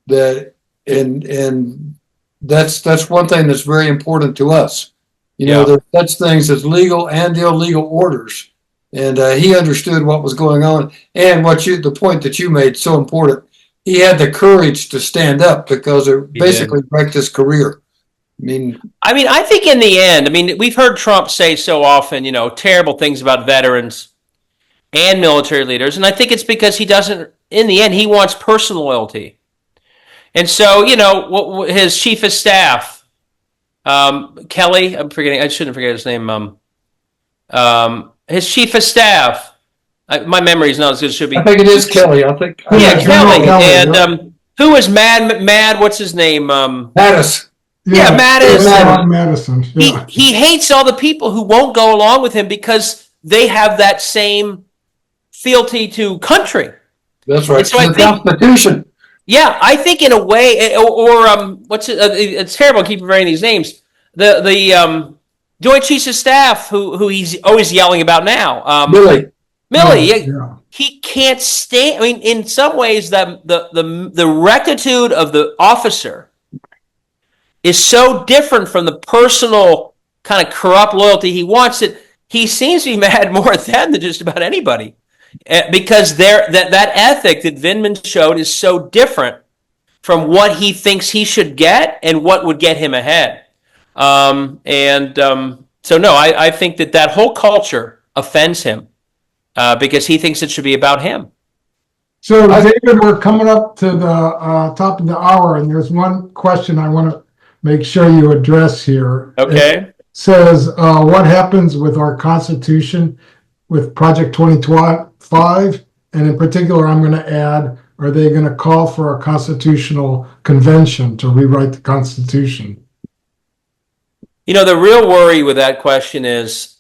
And that's one thing that's very important to us. There's such things as legal and illegal orders, and he understood what was going on. And the point that you made so important. He had the courage to stand up because it basically wrecked his career. I think in the end, we've heard Trump say so often, terrible things about veterans and military leaders, and I think it's because he doesn't. In the end, he wants personal loyalty. And so, his chief of staff, Kelly, I'm forgetting. I shouldn't forget his name. His chief of staff. My memory is not as good as it should be. I think it is Kelly. I think. Yeah, Kelly. Kelly, And yeah. who was Mad? What's his name? Mattis. Yeah, Mattis. Madison. Yeah. He hates all the people who won't go along with him because they have that same fealty to country. That's right. So I the think- Constitution. Yeah, I think in a way, what's it? It's terrible. I keep forgetting these names. The Joint Chiefs of Staff, who he's always yelling about now. Millie. Yeah. He can't stand. I mean, in some ways, the rectitude of the officer is so different from the personal kind of corrupt loyalty he wants that he seems to be mad more at them than just about anybody. Because that ethic that Vindman showed is so different from what he thinks he should get and what would get him ahead. So no, I think that whole culture offends him because he thinks it should be about him. So, David, we're coming up to the top of the hour, and there's one question I want to make sure you address here. Okay. It says, what happens with our Constitution with Project 2025? And in particular, I'm going to add, are they going to call for a constitutional convention to rewrite the Constitution? You know, the real worry with that question is,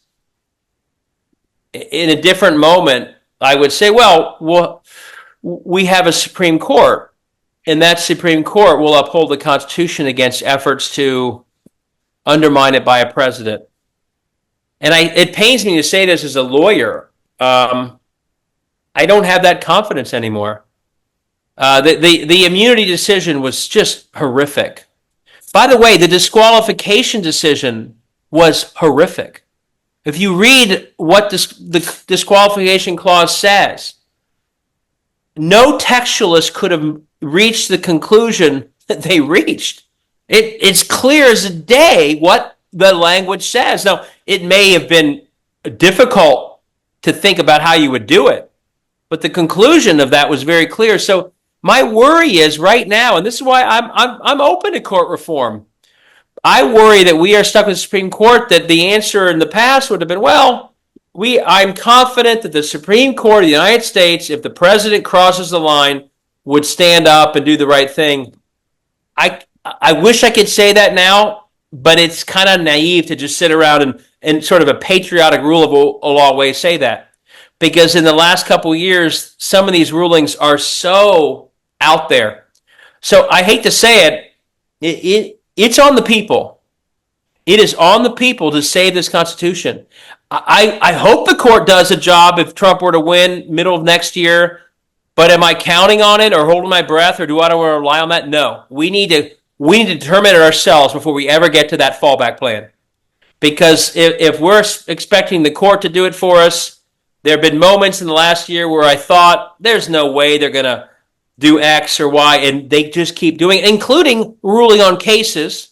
in a different moment, I would say, well, we have a Supreme Court, and that Supreme Court will uphold the Constitution against efforts to undermine it by a president. And it pains me to say this as a lawyer. I don't have that confidence anymore. The immunity decision was just horrific. By the way, the disqualification decision was horrific. If you read what the disqualification clause says, no textualist could have reached the conclusion that they reached. It's clear as a day what the language says. Now, it may have been difficult to think about how you would do it, but the conclusion of that was very clear. So my worry is right now, and this is why I'm open to court reform. I worry that we are stuck with the Supreme Court, that the answer in the past would have been, well, I'm confident that the Supreme Court of the United States, if the president crosses the line, would stand up and do the right thing. I wish I could say that now, but it's kind of naive to just sit around and sort of a patriotic rule of law way say that. Because in the last couple of years, some of these rulings are so out there. So I hate to say it, it's on the people. It is on the people to save this Constitution. I hope the court does a job if Trump were to win middle of next year, but am I counting on it or holding my breath, or do I want to rely on that? No. We need to determine it ourselves before we ever get to that fallback plan. Because if we're expecting the court to do it for us, there have been moments in the last year where I thought there's no way they're going to do X or Y, and they just keep doing it, including ruling on cases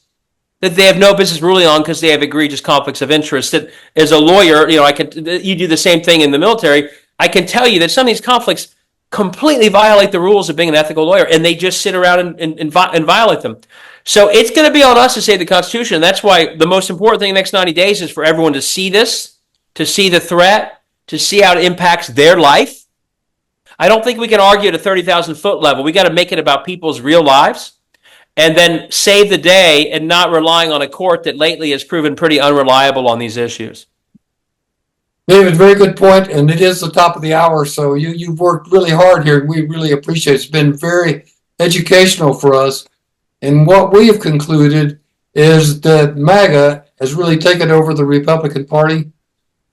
that they have no business ruling on because they have egregious conflicts of interest. That as a lawyer, you do the same thing in the military. I can tell you that some of these conflicts completely violate the rules of being an ethical lawyer, and they just sit around and violate them. So it's going to be on us to save the Constitution. And that's why the most important thing in the next 90 days is for everyone to see this, to see the threat, to see how it impacts their life. I don't think we can argue at a 30,000-foot level. We got to make it about people's real lives and then save the day and not relying on a court that lately has proven pretty unreliable on these issues. David, very good point, and it is the top of the hour, so you've worked really hard here, and we really appreciate it. It's been very educational for us, and what we have concluded is that MAGA has really taken over the Republican Party,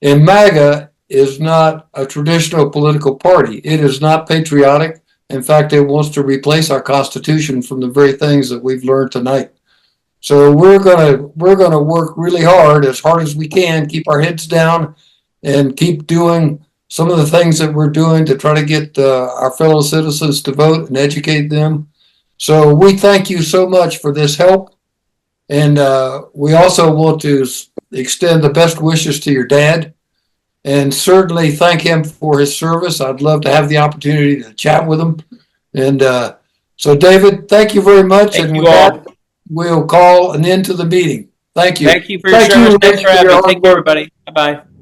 and MAGA is not a traditional political party. It is not patriotic. In fact, it wants to replace our Constitution from the very things that we've learned tonight. So we're gonna work really hard as we can, keep our heads down, and keep doing some of the things that we're doing to try to get our fellow citizens to vote and educate them. So we thank you so much for this help. And we also want to extend the best wishes to your dad and certainly thank him for his service. I'd love to have the opportunity to chat with him. And so, David, thank you very much. Thank and you with all. that, we'll call an end to the meeting. Thank you. Thank you for your Thank service. you, Thanks for Randy, having for me. your Take hard care, work. everybody. Bye-bye. Thank Bye, you. everybody. Bye-bye.